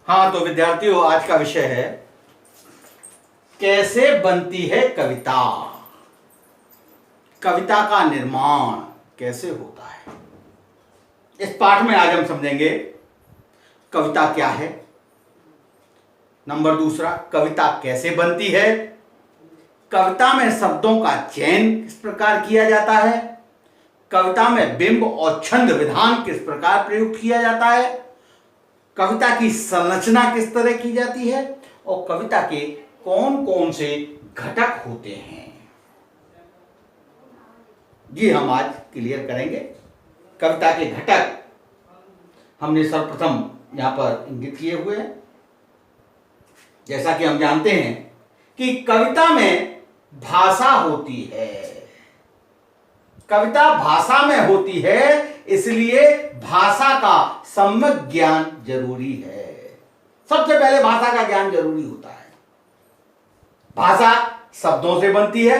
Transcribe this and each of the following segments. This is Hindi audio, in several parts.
हाँ, तो विद्यार्थियों, आज का विषय है कैसे बनती है कविता। कविता का निर्माण कैसे होता है। इस पाठ में आज हम समझेंगे कविता क्या है। नंबर दूसरा, कविता कैसे बनती है। कविता में शब्दों का चयन किस प्रकार किया जाता है। कविता में बिंब और छंद विधान किस प्रकार प्रयुक्त किया जाता है। कविता की संरचना किस तरह की जाती है और कविता के कौन कौन से घटक होते हैं, ये हम आज क्लियर करेंगे। कविता के घटक हमने सर्वप्रथम यहां पर इंगित किए हुए हैं। जैसा कि हम जानते हैं कि कविता में भाषा होती है। कविता भाषा में होती है, इसलिए भाषा का सम्यक ज्ञान जरूरी है। सबसे पहले भाषा का ज्ञान जरूरी होता है। भाषा शब्दों से बनती है।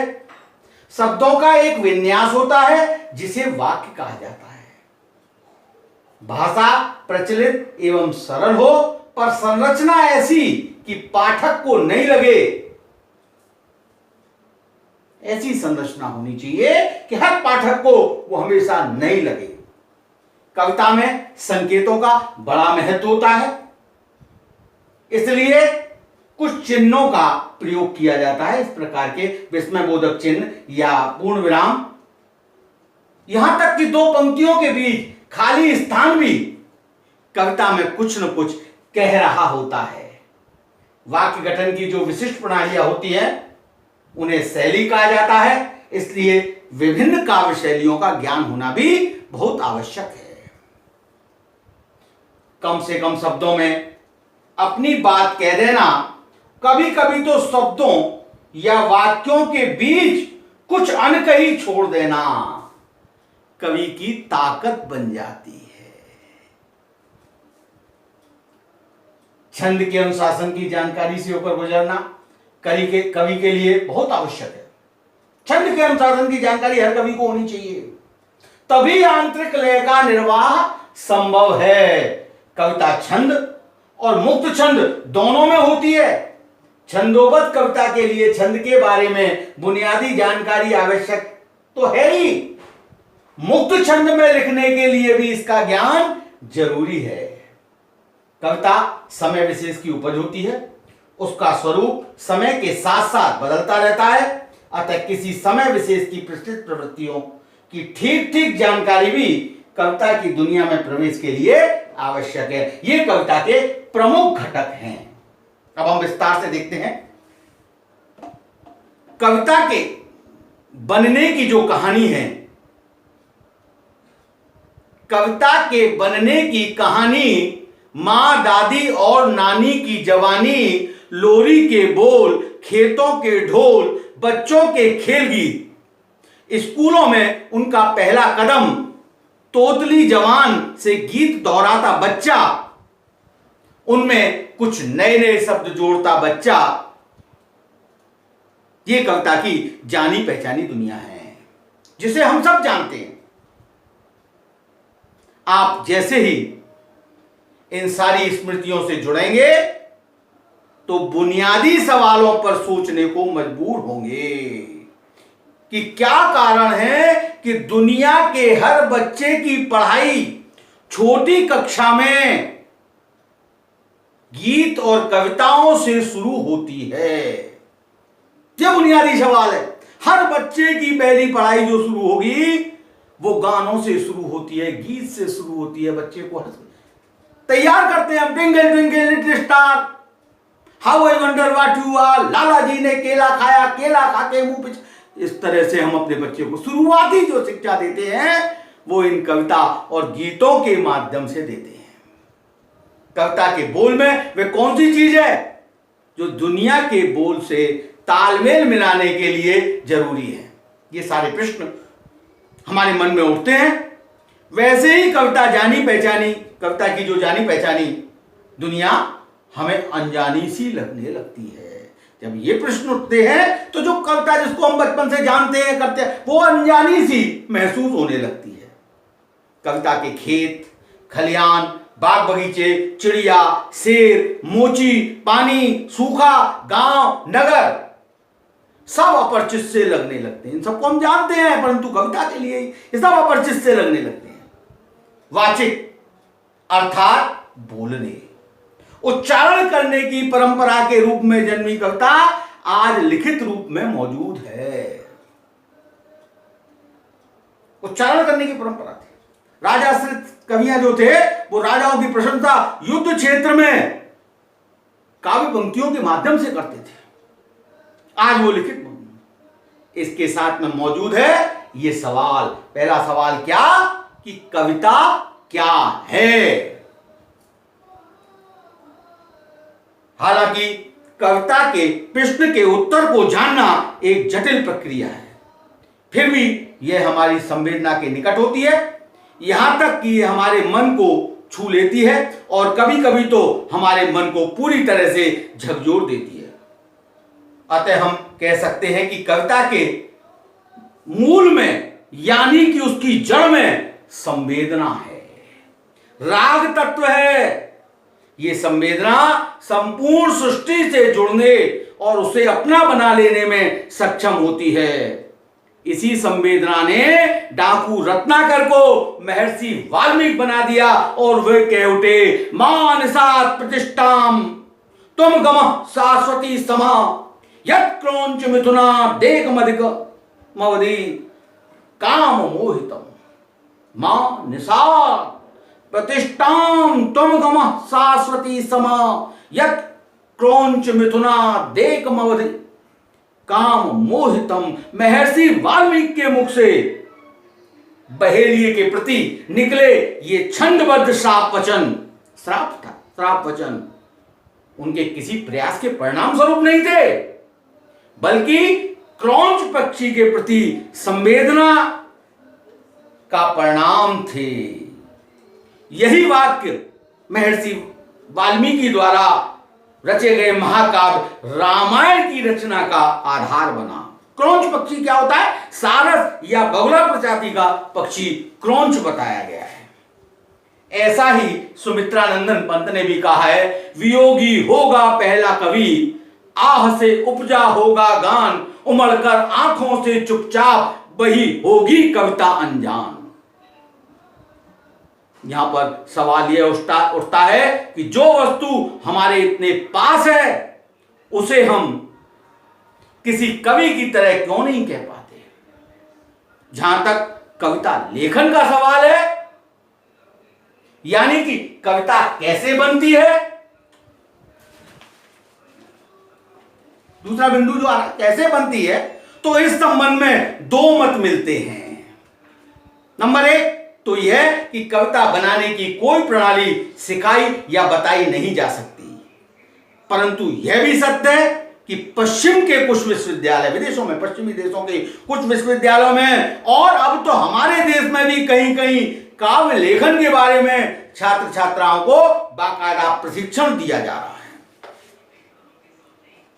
शब्दों का एक विन्यास होता है जिसे वाक्य कहा जाता है। भाषा प्रचलित एवं सरल हो, पर संरचना ऐसी कि पाठक को नहीं लगे, ऐसी संरचना होनी चाहिए कि हर पाठक को वो हमेशा नहीं लगे। कविता में संकेतों का बड़ा महत्व होता है, इसलिए कुछ चिन्हों का प्रयोग किया जाता है। इस प्रकार के विस्मयबोधक चिन्ह या पूर्ण विराम, यहां तक कि दो पंक्तियों के बीच खाली स्थान भी कविता में कुछ न कुछ कह रहा होता है। वाक्य गठन की जो विशिष्ट प्रणालियां होती हैं उन्हें शैली कहा जाता है, इसलिए विभिन्न काव्य शैलियों का ज्ञान होना भी बहुत आवश्यक है। कम से कम शब्दों में अपनी बात कह देना, कभी कभी तो शब्दों या वाक्यों के बीच कुछ अनकही छोड़ देना कवि की ताकत बन जाती है। छंद के अनुशासन की जानकारी से होकर गुजरना कवि के लिए बहुत आवश्यक है। छंद के अनुशासन की जानकारी हर कवि को होनी चाहिए, तभी आंतरिक लय का निर्वाह संभव है। कविता छंद और मुक्त छंद दोनों में होती है। छंदोबद्ध कविता के लिए छंद के बारे में बुनियादी जानकारी आवश्यक तो है ही, मुक्त छंद में लिखने के लिए भी इसका ज्ञान जरूरी है। कविता समय विशेष की उपज होती है, उसका स्वरूप समय के साथ साथ बदलता रहता है, अतः किसी समय विशेष की प्रचलित प्रवृत्तियों की ठीक ठीक जानकारी भी कविता की दुनिया में प्रवेश के लिए आवश्यक है। ये कविता के प्रमुख घटक हैं। अब हम विस्तार से देखते हैं कविता के बनने की जो कहानी है। कविता के बनने की कहानी मां, दादी और नानी की जवानी, लोरी के बोल, खेतों के ढोल, बच्चों के खेल गीत, स्कूलों में उनका पहला कदम, तोतली जवान से गीत दोहराता बच्चा, उनमें कुछ नए नए शब्द जोड़ता बच्चा, ये कविता की जानी पहचानी दुनिया है जिसे हम सब जानते हैं। आप जैसे ही इन सारी स्मृतियों से जुड़ेंगे तो बुनियादी सवालों पर सोचने को मजबूर होंगे कि क्या कारण है कि दुनिया के हर बच्चे की पढ़ाई छोटी कक्षा में गीत और कविताओं से शुरू होती है। यह बुनियादी सवाल है। हर बच्चे की पहली पढ़ाई जो शुरू होगी वो गानों से शुरू होती है, गीत से शुरू होती है। बच्चे को तैयार करते हैं, twinkle twinkle little star, how I wonder what you are, Lala ji ने केला खाया, केला खा के मुंह पे। इस तरह से हम अपने बच्चे को शुरुआती जो शिक्षा देते हैं वो इन कविता और गीतों के माध्यम से देते हैं। कविता के बोल में वे कौन सी चीज है जो दुनिया के बोल से तालमेल मिलाने के लिए जरूरी है। ये सारे प्रश्न हमारे मन में उठते हैं। वैसे ही कविता जानी पहचानी, कविता की जो जानी पहचानी दुनिया हमें अनजानी सी लगने लगती है। जब ये प्रश्न उठते हैं तो जो कविता जिसको हम बचपन से जानते हैं करते हैं वो अनजानी सी महसूस होने लगती है। कविता के खेत, खलियान, बाग बगीचे, चिड़िया, शेर, मोची, पानी, सूखा, गांव, नगर सब अपरिचित से लगने लगते हैं। इन सबको हम जानते हैं, परंतु कविता के लिए ये सब अपरिचित से लगने लगते हैं। वाचिक अर्थात बोलने, उच्चारण करने की परंपरा के रूप में जन्मी कविता आज लिखित रूप में मौजूद है। उच्चारण करने की परंपरा थी। राजाश्रित कवियां जो थे वो राजाओं की प्रशंसा युद्ध क्षेत्र में काव्य पंक्तियों के माध्यम से करते थे। आज वो लिखित मौजूद। इसके साथ में मौजूद है ये सवाल। पहला सवाल क्या कि कविता क्या है। हालांकि कविता के प्रश्न के उत्तर को जानना एक जटिल प्रक्रिया है, फिर भी यह हमारी संवेदना के निकट होती है, यहां तक कि यह हमारे मन को छू लेती है और कभी कभी तो हमारे मन को पूरी तरह से झकझोर देती है। अतः हम कह सकते हैं कि कविता के मूल में यानी कि उसकी जड़ में संवेदना है, राग तत्व है। ये संवेदना संपूर्ण सृष्टि से जुड़ने और उसे अपना बना लेने में सक्षम होती है। इसी संवेदना ने डाकू रत्नाकर को महर्षि वाल्मीकि बना दिया और वे कह उठे, मां निषाद प्रतिष्ठाम तुम गमः शाश्वती समा यत् क्रोंच मिथुना देक मदिक मवदी काम मोहितम। मां निषाद प्रतिष्ठाम तुम गमः शाश्वती समा यत् क्रोंच मिथुना देक मवदी काम मोहितम। महर्षि वाल्मीकि के मुख से बहेलिये के प्रति निकले ये छंदबद्ध श्राप वचन, श्राप था, श्राप वचन उनके किसी प्रयास के परिणाम स्वरूप नहीं थे, बल्कि क्रौंच पक्षी के प्रति संवेदना का परिणाम थे। यही वाक्य महर्षि वाल्मीकि द्वारा रचे गए महाकाव्य रामायण की रचना का आधार बना। क्रौंच पक्षी क्या होता है? सारस या बगुला प्रजाति का पक्षी क्रौंच बताया गया है। ऐसा ही सुमित्रानंदन पंत ने भी कहा है, वियोगी होगा पहला कवि, आह से उपजा होगा गान, उमड़कर आंखों से चुपचाप वही होगी कविता अनजान। यहां पर सवाल यह उठता है कि जो वस्तु हमारे इतने पास है उसे हम किसी कवि की तरह क्यों नहीं कह पाते। जहां तक कविता लेखन का सवाल है, यानी कि कविता कैसे बनती है, दूसरा बिंदु जो आ रहा है कैसे बनती है, तो इस संबंध में दो मत मिलते हैं। नंबर एक तो यह कि कविता बनाने की कोई प्रणाली सिखाई या बताई नहीं जा सकती, परंतु यह भी सत्य है कि पश्चिम के कुछ विश्वविद्यालय, विदेशों में, पश्चिमी देशों के कुछ विश्वविद्यालयों में और अब तो हमारे देश में भी कहीं कहीं काव्य लेखन के बारे में छात्र छात्राओं को बाकायदा प्रशिक्षण दिया जा रहा है।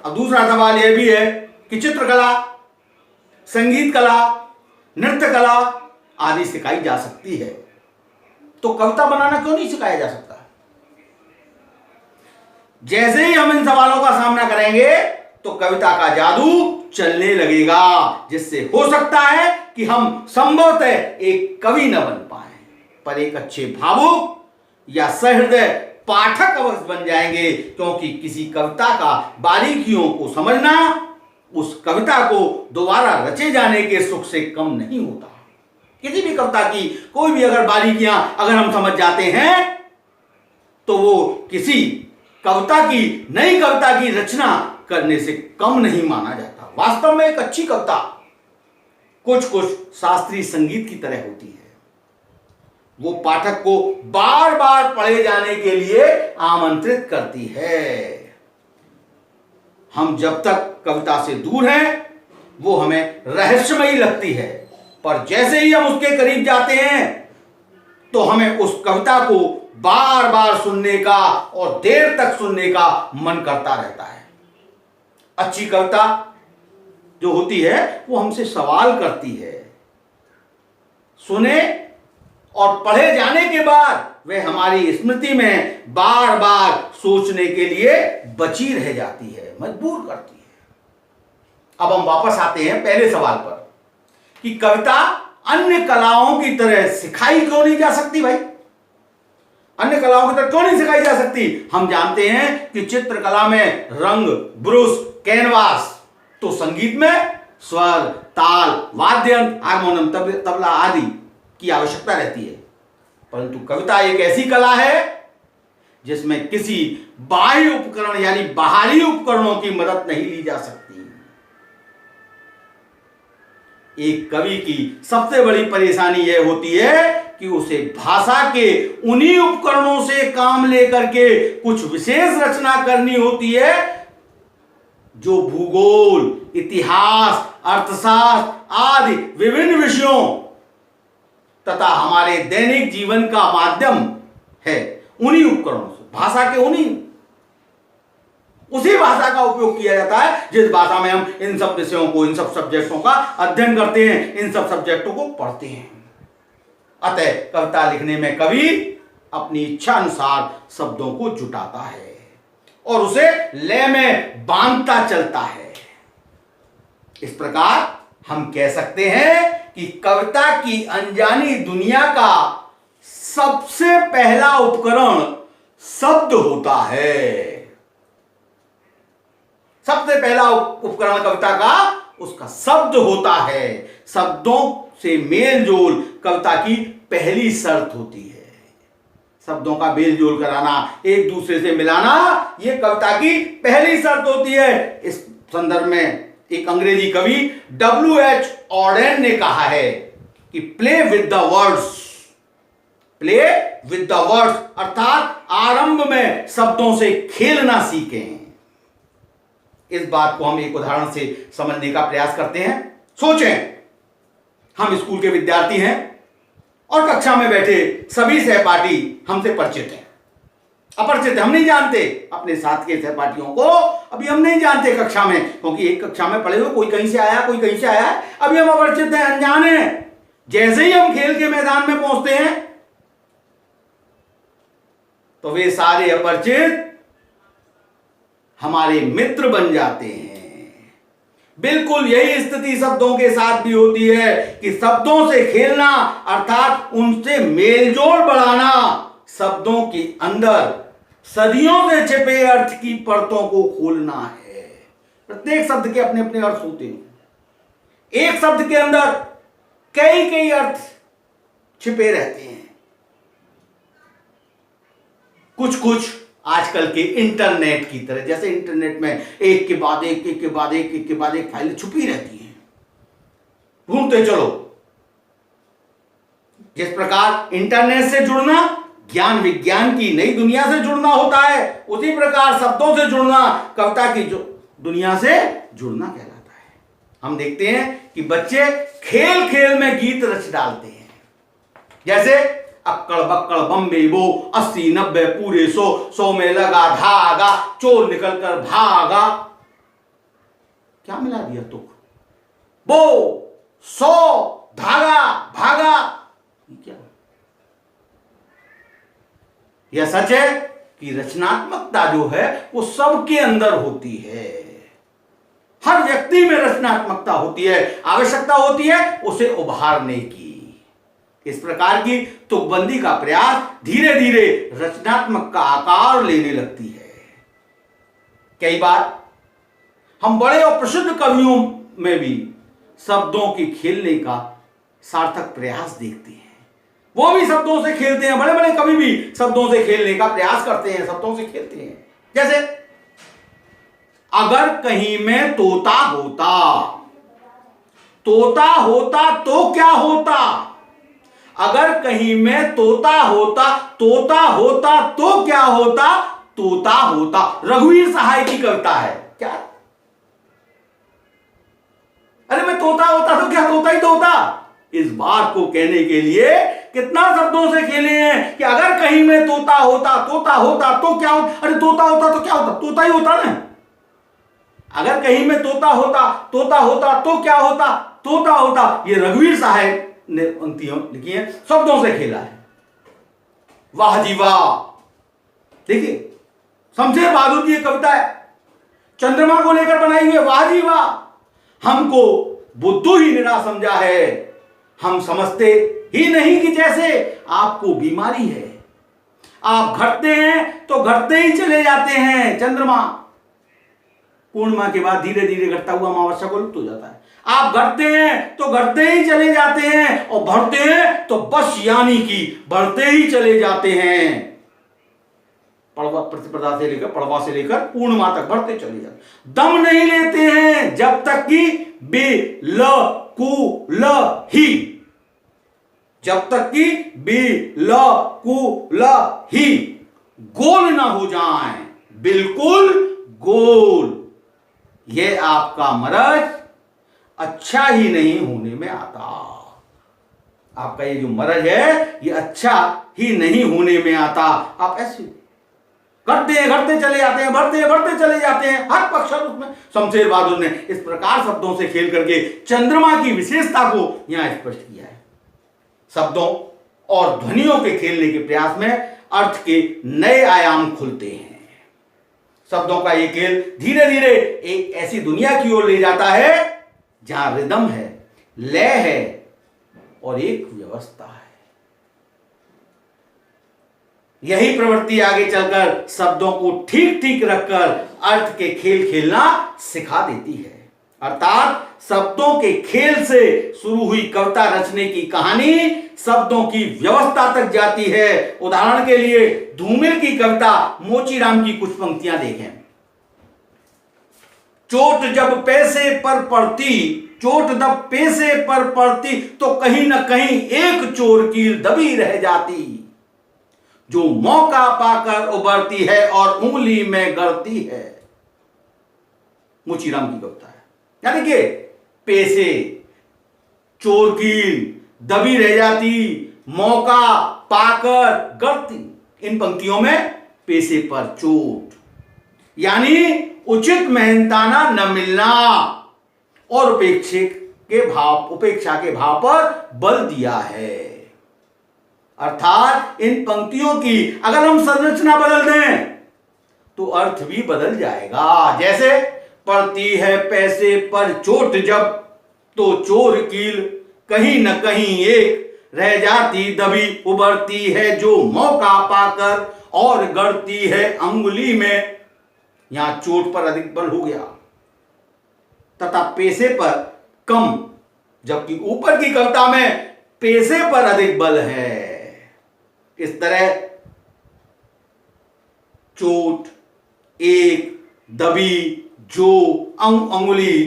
अब दूसरा सवाल यह भी है कि चित्रकला, संगीत कला, नृत्य कला आदि सिखाई जा सकती है, तो कविता बनाना क्यों नहीं सिखाया जा सकता? जैसे ही हम इन सवालों का सामना करेंगे तो कविता का जादू चलने लगेगा, जिससे हो सकता है कि हम संभवतः एक कवि न बन पाए, पर एक अच्छे भावुक या सहृदय पाठक अवश्य बन जाएंगे, क्योंकि किसी कविता का बारीकियों को समझना उस कविता को दोबारा रचे जाने के सुख से कम नहीं होता। किसी भी कविता की कोई भी अगर बारीकियां अगर हम समझ जाते हैं तो वो किसी कविता की, नई कविता की रचना करने से कम नहीं माना जाता। वास्तव में एक अच्छी कविता कुछ कुछ शास्त्रीय संगीत की तरह होती है, वो पाठक को बार बार पढ़े जाने के लिए आमंत्रित करती है। हम जब तक कविता से दूर हैं वो हमें रहस्यमयी लगती है, पर जैसे ही हम उसके करीब जाते हैं तो हमें उस कविता को बार बार सुनने का और देर तक सुनने का मन करता रहता है। अच्छी कविता जो होती है वो हमसे सवाल करती है, सुने और पढ़े जाने के बाद वह हमारी स्मृति में बार बार सोचने के लिए बची रह जाती है, मजबूर करती है। अब हम वापस आते हैं पहले सवाल पर कि कविता अन्य कलाओं की तरह सिखाई क्यों नहीं जा सकती भाई? अन्य कलाओं की तरह क्यों नहीं सिखाई जा सकती? हम जानते हैं कि चित्रकला में रंग, ब्रश, कैनवास, तो संगीत में स्वर, ताल, वाद्य यंत्र, हारमोनियम, तबला आदि की आवश्यकता रहती है। परंतु कविता एक ऐसी कला है जिसमें किसी बाह्य उपकरण यानी बाहरी उपकरणों की मदद नहीं ली जा सकती। एक कवि की सबसे बड़ी परेशानी यह होती है कि उसे भाषा के उन्हीं उपकरणों से काम लेकर के कुछ विशेष रचना करनी होती है जो भूगोल, इतिहास, अर्थशास्त्र आदि विभिन्न विषयों तथा हमारे दैनिक जीवन का माध्यम है। उन्हीं उपकरणों से, भाषा के उसी भाषा का उपयोग किया जाता है जिस भाषा में हम इन सब विषयों को, इन सब सब्जेक्टों का अध्ययन करते हैं, इन सब सब्जेक्टों को पढ़ते हैं। अतः कविता लिखने में कवि अपनी इच्छा अनुसार शब्दों को जुटाता है और उसे लय में बांधता चलता है। इस प्रकार हम कह सकते हैं कि कविता की अनजानी दुनिया का सबसे पहला उपकरण शब्द होता है। सबसे पहला उपकरण कविता का उसका शब्द होता है। शब्दों से मेल जोल कविता की पहली शर्त होती है। शब्दों का मेल जोल कराना, एक दूसरे से मिलाना, यह कविता की पहली शर्त होती है। इस संदर्भ में एक अंग्रेजी कवि W.H. ऑडेन ने कहा है कि play with the words, play with the words अर्थात आरंभ में शब्दों से खेलना सीखें। इस बात को हम एक उदाहरण से समझने का प्रयास करते हैं। सोचें, हम स्कूल के विद्यार्थी हैं और कक्षा में बैठे सभी सहपाठी हमसे परिचित हैं, अपरिचित है, हम नहीं जानते अपने साथ के सहपाठियों को। अभी हम नहीं जानते कक्षा में, क्योंकि एक कक्षा में पढ़े हुए, कोई कहीं से आया, कोई कहीं से आया है। अभी हम अपरिचित हैं, अनजान हैं। जैसे ही हम खेल के मैदान में पहुंचते हैं तो वे सारे अपरिचित हमारे मित्र बन जाते हैं। बिल्कुल यही स्थिति शब्दों के साथ भी होती है कि शब्दों से खेलना अर्थात उनसे मेलजोल बढ़ाना, शब्दों के अंदर सदियों से छिपे अर्थ की परतों को खोलना है। प्रत्येक शब्द के अपने अपने अर्थ होते हैं। एक शब्द के अंदर कई कई अर्थ छिपे रहते हैं। कुछ कुछ आजकल के इंटरनेट की तरह, जैसे इंटरनेट में एक के बाद एक, एक के बाद एक, एक के बाद एक फाइलें छुपी रहती हैं, ढूंढते चलो। जिस प्रकार इंटरनेट से जुड़ना ज्ञान विज्ञान की नई दुनिया से जुड़ना होता है, उसी प्रकार शब्दों से जुड़ना कविता की जो दुनिया से जुड़ना कहलाता है। हम देखते हैं कि बच्चे खेल खेल में गीत रच डालते हैं। जैसे अक्कड़ बक्कड़ बम्बे बो, 80 90 पूरे 100 में लगा धागा, चोर निकल कर भागा। क्या मिला दिया तुक? बो 100 धागा भागा। क्या यह सच है कि रचनात्मकता जो है वो सबके अंदर होती है। हर व्यक्ति में रचनात्मकता होती है, आवश्यकता होती है उसे उभारने की। इस प्रकार की तुकबंदी का प्रयास धीरे धीरे रचनात्मक का आकार लेने लगती है। कई बार हम बड़े और प्रसिद्ध कवियों में भी शब्दों के खेलने का सार्थक प्रयास देखते हैं। वो भी शब्दों से खेलते हैं, बड़े बड़े कवि भी शब्दों से खेलने का प्रयास करते हैं, शब्दों से खेलते हैं। जैसे अगर कहीं में तोता होता, तोता होता तो क्या होता? अगर कहीं में तोता होता, तोता होता तो क्या होता? तोता होता। रघुवीर सहाय की कविता है। क्या? अरे मैं तोता होता तो क्या, तोता ही तो होता। इस बात को कहने के लिए कितना शब्दों से खेले हैं कि अगर कहीं में तोता होता, तोता होता तो क्या होता? अरे तोता होता तो क्या होता? तोता ही होता ना। अगर कहीं में तोता होता, तोता होता तो क्या होता? तोता होता। ये रघुवीर सहाय ने पंक्तियों लिखी है, शब्दों से खेला है। वाह जी वाह। देखिए शमशेर बहादुर की एक कविता है, चंद्रमा को लेकर बनाई है, वाह जी वाह। हमको बुद्धू ही निरा समझा है, हम समझते ही नहीं कि जैसे आपको बीमारी है। आप घटते हैं तो घटते ही चले जाते हैं। चंद्रमा पूर्णिमा के बाद धीरे धीरे घटता हुआ अमावस्या को लुप्त हो जाता है। आप घटते हैं तो घटते ही चले जाते हैं, और बढ़ते हैं तो बस यानी कि बढ़ते ही चले जाते हैं। पड़वा प्रतिपदा से लेकर पड़वा से लेकर पूर्णिमा तक बढ़ते चले जाते। दम नहीं लेते हैं जब तक कि बिल्कुल ही, जब तक कि बिल्कुल ही गोल ना हो जाएं, बिल्कुल गोल। यह आपका मरज अच्छा ही नहीं होने में आता। आपका ये जो मरज है ये अच्छा ही नहीं होने में आता। आप ऐसे घटते चले जाते हैं, बढ़ते चले जाते हैं, हर पक्ष उसमें। शमशेर बहादुर ने इस प्रकार शब्दों से खेल करके चंद्रमा की विशेषता को यहां स्पष्ट किया है। शब्दों और ध्वनियों के खेलने के प्रयास में अर्थ के नए आयाम खुलते हैं। शब्दों का ये खेल धीरे धीरे एक ऐसी दुनिया की ओर ले जाता है जहां रिदम है, लय है और एक व्यवस्था है। यही प्रवृत्ति आगे चलकर शब्दों को ठीक ठीक रखकर अर्थ के खेल खेलना सिखा देती है। अर्थात शब्दों के खेल से शुरू हुई कविता रचने की कहानी शब्दों की व्यवस्था तक जाती है। उदाहरण के लिए धूमिल की कविता मोचीराम की कुछ पंक्तियां देखें। चोट जब पैसे पर पड़ती, चोट जब पैसे पर पड़ती तो कहीं ना कहीं एक चोर की दबी रह जाती, जो मौका पाकर उबरती है और उंगली में गड़ती है। मोचीराम की कविता है। यानी कि पैसे, चोर कील, दबी रह जाती, मौका पाकर गड़ती, इन पंक्तियों में पैसे पर चोट यानी उचित मेहनताना न मिलना और उपेक्षा के भाव पर बल दिया है। अर्थात इन पंक्तियों की अगर हम संरचना बदल दें तो अर्थ भी बदल जाएगा। जैसे पड़ती है पैसे पर चोट जब, तो चोर कील कहीं न कहीं एक रह जाती, दबी उबरती है जो मौका पाकर और गड़ती है अंगुली में। यहां चोट पर अधिक बल हो गया तथा पैसे पर कम, जबकि ऊपर की कविता में पैसे पर अधिक बल है। इस तरह चोट, एक, दबी, जो, अंगुली,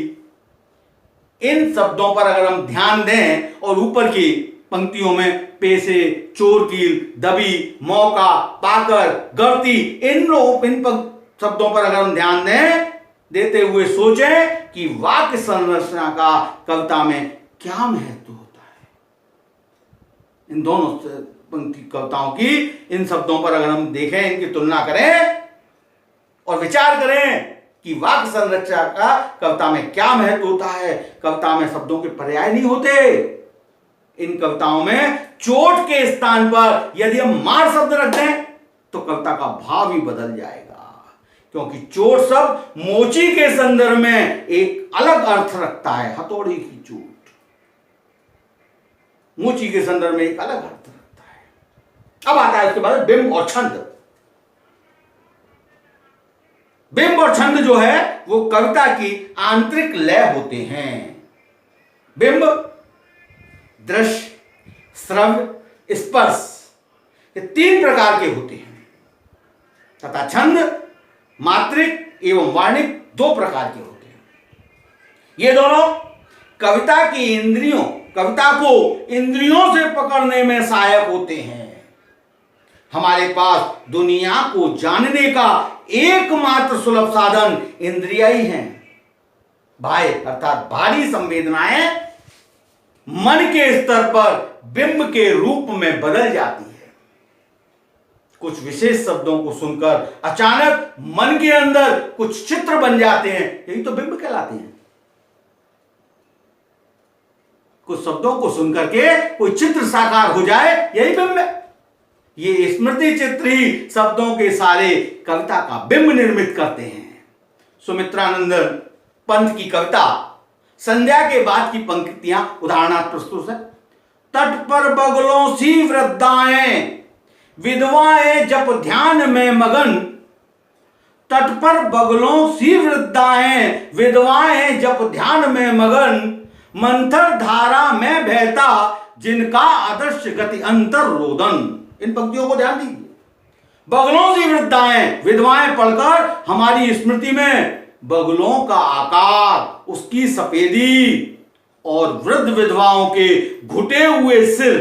इन शब्दों पर अगर हम ध्यान दें और ऊपर की पंक्तियों में पैसे, चोर कील, दबी, मौका पाकर, गड़ती, इन शब्दों पर अगर हम ध्यान देते हुए सोचें कि वाक्य संरचना का कविता में क्या महत्व होता है। इन दोनों पंक्ति कविताओं की इन शब्दों पर अगर हम देखें, इनकी तुलना करें और विचार करें कि वाक्य संरचना का कविता में क्या महत्व होता है। कविता में शब्दों के पर्याय नहीं होते। इन कविताओं में चोट के स्थान पर यदि हम मार शब्द रख दें तो कविता का भाव ही बदल जाएगा, क्योंकि चोट शब्द मोची के संदर्भ में एक अलग अर्थ रखता है। हथौड़ी की चोट मोची के संदर्भ में एक अलग अर्थ रखता है। अब आता है उसके बाद बिंब और छंद। बिंब और छंद जो है वो कविता की आंतरिक लय होते हैं। बिंब दृश्य, श्रव्य, स्पर्श, ये तीन प्रकार के होते हैं तथा छंद मात्रिक एवं वार्णिक दो प्रकार के होते हैं। ये दोनों कविता को इंद्रियों से पकड़ने में सहायक होते हैं। हमारे पास दुनिया को जानने का एकमात्र सुलभ साधन इंद्रियां ही हैं। बाह्य अर्थात बाहरी संवेदनाएं मन के स्तर पर बिंब के रूप में बदल जाती है। कुछ विशेष शब्दों को सुनकर अचानक मन के अंदर कुछ चित्र बन जाते हैं, यही तो बिंब कहलाते हैं। कुछ शब्दों को सुनकर के कोई चित्र साकार हो जाए, यही बिंब है। ये स्मृति चित्र ही शब्दों के सारे कविता का बिंब निर्मित करते हैं। सुमित्रानंदन पंत की कविता संध्या के बाद की पंक्तियां उदाहरणार्थ प्रस्तुत है। तट पर बगलों सी वृद्धाएं विधवाएं जप ध्यान में मगन, तट पर बगलों सी वृद्धाएं विधवाएं जप ध्यान में मगन, मंथर धारा में बहता जिनका आदर्श गति अंतर रोदन। इन पंक्तियों को ध्यान दीजिए। बगलों सी वृद्धाएं, विधवाएं पढ़कर हमारी स्मृति में बगलों का आकार, उसकी सफेदी और वृद्ध विधवाओं के घुटे हुए सिर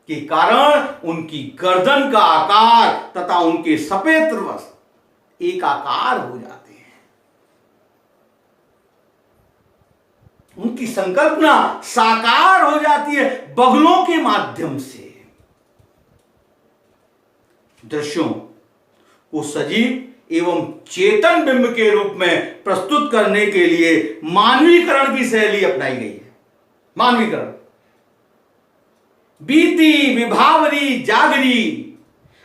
के कारण उनकी गर्दन का आकार तथा उनके सफेद वस्त्र एक आकार हो जाते हैं। उनकी संकल्पना साकार हो जाती है बगलों के माध्यम से। दृश्यों को सजीव एवं चेतन बिंब के रूप में प्रस्तुत करने के लिए मानवीकरण की शैली अपनाई गई है। मानवीकरण, बीती विभावरी जागरी,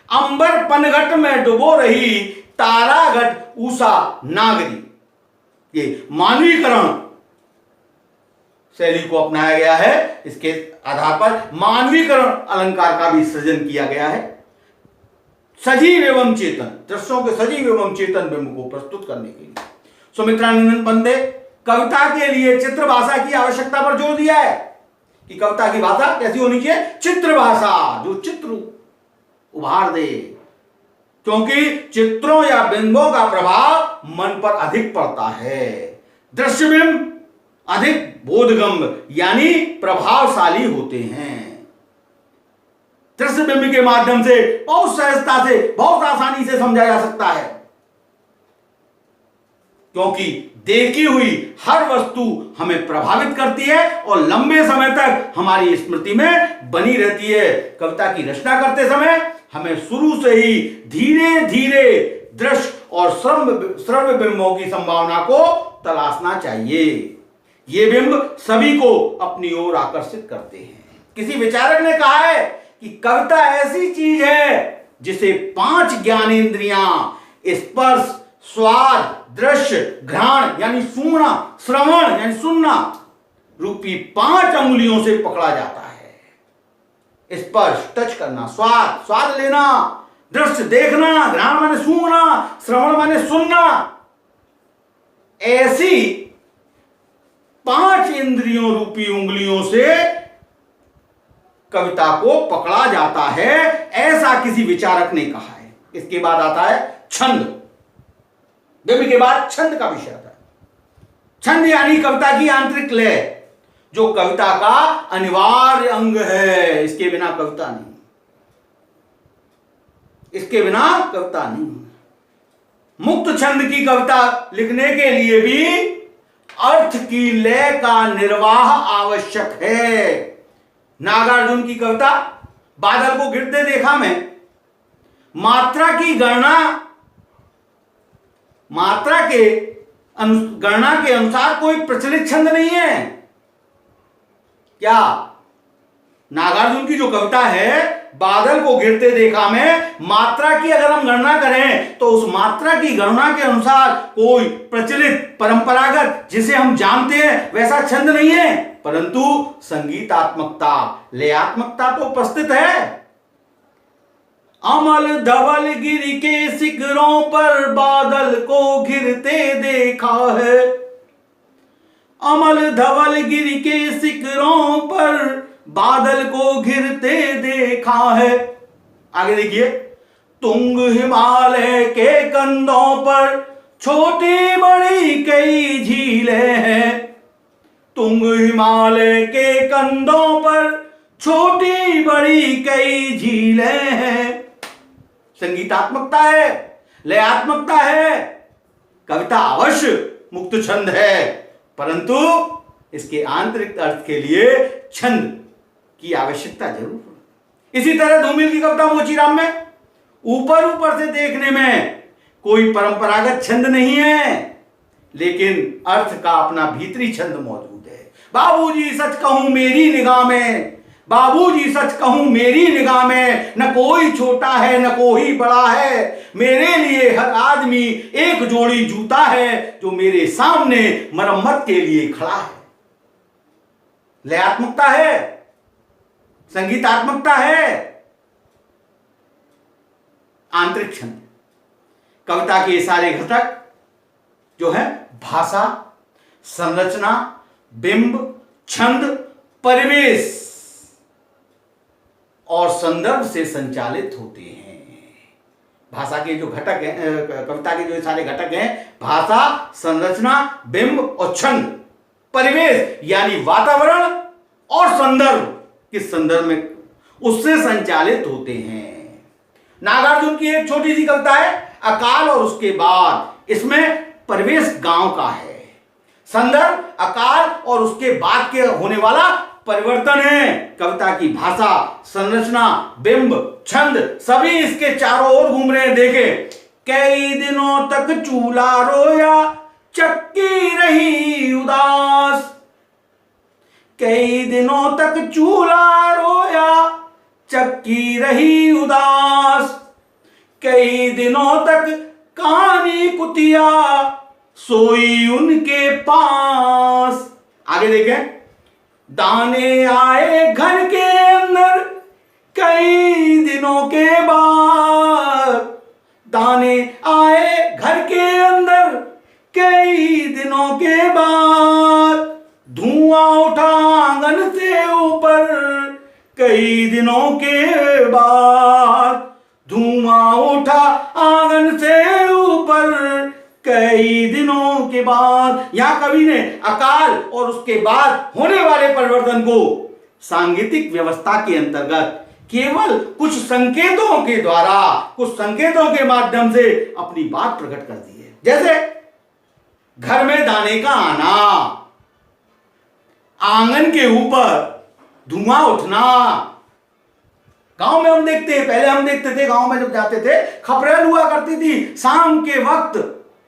अंबर पनघट में डुबो रही, तारागढ़ उषा नागरी। ये मानवीकरण शैली को अपनाया गया है। इसके आधार पर मानवीकरण अलंकार का भी सृजन किया गया है। सजीव एवं चेतन, दृश्यों के सजीव एवं चेतन बिंब को प्रस्तुत करने के लिए सुमित्रानंदन पंत ने कविता के लिए चित्र भाषा की आवश्यकता पर जोर दिया है कि कविता की भाषा कैसी होनी चाहिए? चित्र भाषा, जो चित्र उभार दे, क्योंकि चित्रों या बिंबों का प्रभाव मन पर अधिक पड़ता है। दृश्य बिंब अधिक बोधगम्य यानी प्रभावशाली होते हैं। दृश्य बिंब के माध्यम से बहुत सहजता से, बहुत आसानी से समझा जा सकता है, क्योंकि देखी हुई हर वस्तु हमें प्रभावित करती है और लंबे समय तक हमारी स्मृति में बनी रहती है। कविता की रचना करते समय हमें शुरू से ही धीरे धीरे दृश्य और श्रव्य बिंबों की संभावना को तलाशना चाहिए। ये बिंब सभी को अपनी ओर आकर्षित करते हैं। किसी विचारक ने कहा है कि कविता ऐसी चीज है जिसे 5 ज्ञानेंद्रियां स्पर्श, स्वाद, दृश्य, घ्राण यानी सूंघना, श्रवण यानी सुनना रूपी 5 अंगुलियों से पकड़ा जाता है। स्पर्श टच करना, स्वाद स्वाद लेना, दृश्य देखना, घ्राण माने सूंघना, श्रवण माने सुनना। ऐसी 5 इंद्रियों रूपी उंगलियों से कविता को पकड़ा जाता है, ऐसा किसी विचारक ने कहा है। इसके बाद आता है छंद। बिंब के बाद छंद का विषय आता है। छंद यानी कविता की आंतरिक लय, जो कविता का अनिवार्य अंग है। इसके बिना कविता नहीं, इसके बिना कविता नहीं। मुक्त छंद की कविता लिखने के लिए भी अर्थ की लय का निर्वाह आवश्यक है। नागार्जुन की कविता बादल को गिरते देखा में मात्रा की गणना, मात्रा के गणना के अनुसार कोई प्रचलित छंद नहीं है। क्या नागार्जुन की जो कविता है बादल को गिरते देखा में मात्रा की अगर हम गणना करें तो उस मात्रा की गणना के अनुसार कोई प्रचलित परंपरागत जिसे हम जानते हैं वैसा छंद नहीं है, परंतु संगीतात्मकता, लयात्मकता तो उपस्थित है। अमल धवल गिर के शिखरों पर बादल को घिरते देखा है, अमल धवल गिर के शिखरों पर बादल को घिरते देखा है। आगे देखिए, तुंग हिमालय के कंधों पर छोटी बड़ी कई झीलें हैं, तुंग हिमालय के कंधों पर छोटी बड़ी कई झीलें हैं। संगीतात्मकता है, लयात्मकता है। कविता अवश्य मुक्त छंद है, परंतु इसके आंतरिक अर्थ के लिए छंद की आवश्यकता जरूर है। इसी तरह धूमिल की कविता मोचीराम में ऊपर ऊपर से देखने में कोई परंपरागत छंद नहीं है, लेकिन अर्थ का अपना भीतरी छंद मौजूद है। बाबूजी सच कहूं मेरी निगाह में बाबूजी सच कहूं मेरी निगाह में न कोई छोटा है न कोई बड़ा है, मेरे लिए हर आदमी एक जोड़ी जूता है जो मेरे सामने मरम्मत के लिए खड़ा है। लयात्मकता है, संगीतात्मकता है, आंतरिक छंद। कविता के सारे घटक जो है भाषा, संरचना, बिंब, छंद, परिवेश और संदर्भ से संचालित होते हैं। भाषा के जो घटक हैं, कविता के जो सारे घटक हैं, भाषा, संरचना, बिंब और छंद, परिवेश यानी वातावरण और संदर्भ, किस संदर्भ में, उससे संचालित होते हैं। नागार्जुन की एक छोटी सी कविता है अकाल और उसके बाद। इसमें परिवेश गांव का है, संदर्भ अकाल और उसके बाद के होने वाला परिवर्तन है। कविता की भाषा, संरचना, बिंब, छंद सभी इसके चारों ओर घूम रहे हैं। देखे, कई दिनों तक चूल्हा रोया चक्की रही उदास, कई दिनों तक चूल्हा रोया चक्की रही उदास, कई दिनों तक कानी कुतिया सोई उनके पास। आगे देखें, दाने आए घर के अंदर कई दिनों के बाद, दाने आए घर के अंदर कई दिनों के बाद, धुआं उठा आंगन से ऊपर कई दिनों के बाद, धुआं उठा आंगन से ऊपर कई दिनों के बाद। यहां कवि ने अकाल और उसके बाद होने वाले परिवर्तन को सांगीतिक व्यवस्था के अंतर्गत केवल कुछ संकेतों के द्वारा, कुछ संकेतों के माध्यम से अपनी बात प्रकट कर दी है। जैसे घर में दाने का आना, आंगन के ऊपर धुआं उठना। गांव में हम देखते हैं, पहले हम देखते थे गांव में जब जाते थे खपरेल हुआ करती थी। शाम के वक्त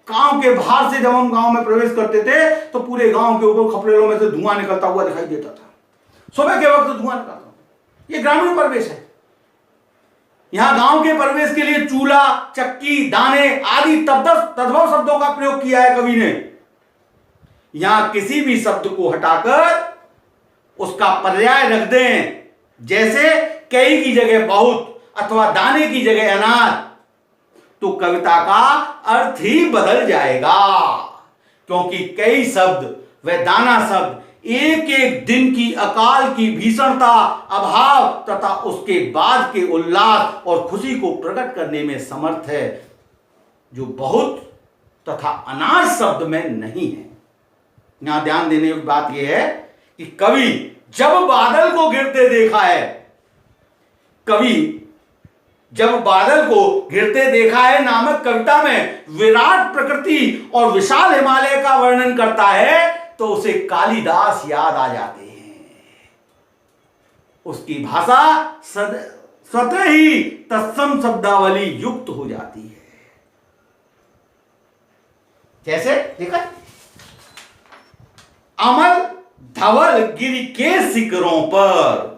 गांव के बाहर से जब हम गांव में प्रवेश करते थे तो पूरे गांव के ऊपर खपरेलों में से धुआं निकलता हुआ दिखाई देता था। सुबह के वक्त धुआं निकलता, ये ग्रामीण परिवेश है। यहां गांव के परिवेश के लिए चूल्हा, चक्की, दाने आदि तद्भव शब्दों का प्रयोग किया है कवि ने। यहां किसी भी शब्द को हटाकर उसका पर्याय रख दें, जैसे कई की जगह बहुत अथवा दाने की जगह अनाज, तो कविता का अर्थ ही बदल जाएगा। क्योंकि कई शब्द व दाना शब्द एक एक दिन की अकाल की भीषणता, अभाव तथा उसके बाद के उल्लास और खुशी को प्रकट करने में समर्थ है, जो बहुत तथा अनाज शब्द में नहीं है। यहां ध्यान देने की बात यह है कि कवि जब बादल को गिरते देखा है, कवि जब बादल को गिरते देखा है नामक कविता में विराट प्रकृति और विशाल हिमालय का वर्णन करता है, तो उसे कालिदास याद आ जाते हैं। उसकी भाषा स्वतः ही तत्सम शब्दावली युक्त हो जाती है। जैसे देखा, अमल धवल गिर के शिखरों पर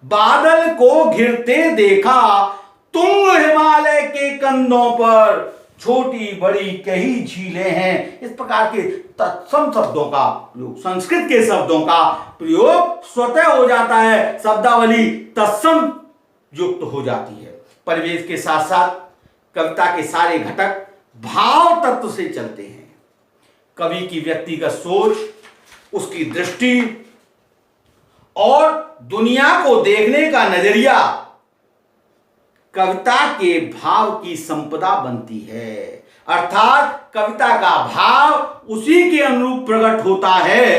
बादल को घिरते देखा, तुंग हिमालय के कंधों पर छोटी बड़ी कई झीलें हैं। इस प्रकार के तत्सम शब्दों का प्रयोग, संस्कृत के शब्दों का प्रयोग स्वतः हो जाता है, शब्दावली तत्सम युक्त हो जाती है। परिवेश के साथ साथ कविता के सारे घटक भाव तत्व से चलते हैं। कवि की व्यक्तिगत सोच, उसकी दृष्टि और दुनिया को देखने का नजरिया कविता के भाव की संपदा बनती है। अर्थात कविता का भाव उसी के अनुरूप प्रकट होता है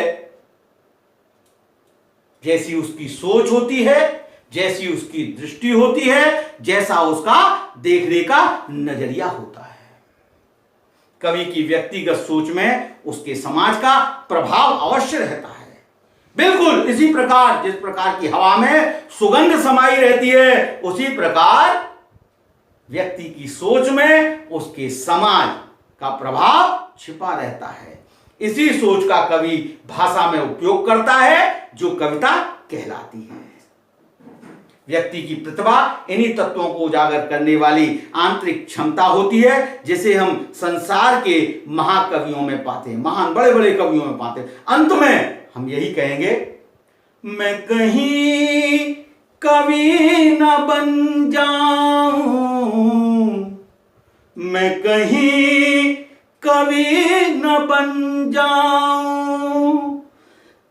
जैसी उसकी सोच होती है, जैसी उसकी दृष्टि होती है, जैसा उसका देखने का नजरिया होता है। कवि की व्यक्तिगत सोच में उसके समाज का प्रभाव अवश्य रहता है। बिल्कुल इसी प्रकार जिस प्रकार की हवा में सुगंध समाई रहती है, उसी प्रकार व्यक्ति की सोच में उसके समाज का प्रभाव छिपा रहता है। इसी सोच का कवि भाषा में उपयोग करता है, जो कविता कहलाती है। व्यक्ति की प्रतिभा इन्हीं तत्वों को उजागर करने वाली आंतरिक क्षमता होती है, जिसे हम संसार के महाकवियों में पाते हैं, महान बड़े बड़े कवियों में पाते हैं। अंत में हम यही कहेंगे, मैं कहीं कवि न बन जाऊं, मैं कहीं कवि न बन जाऊं,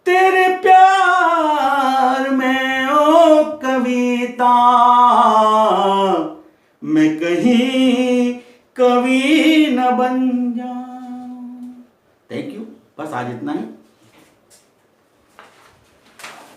तेरे प्यार में ओ कविता, मैं कहीं कवि न बन जाऊं। Thank you. बस आज इतना ही।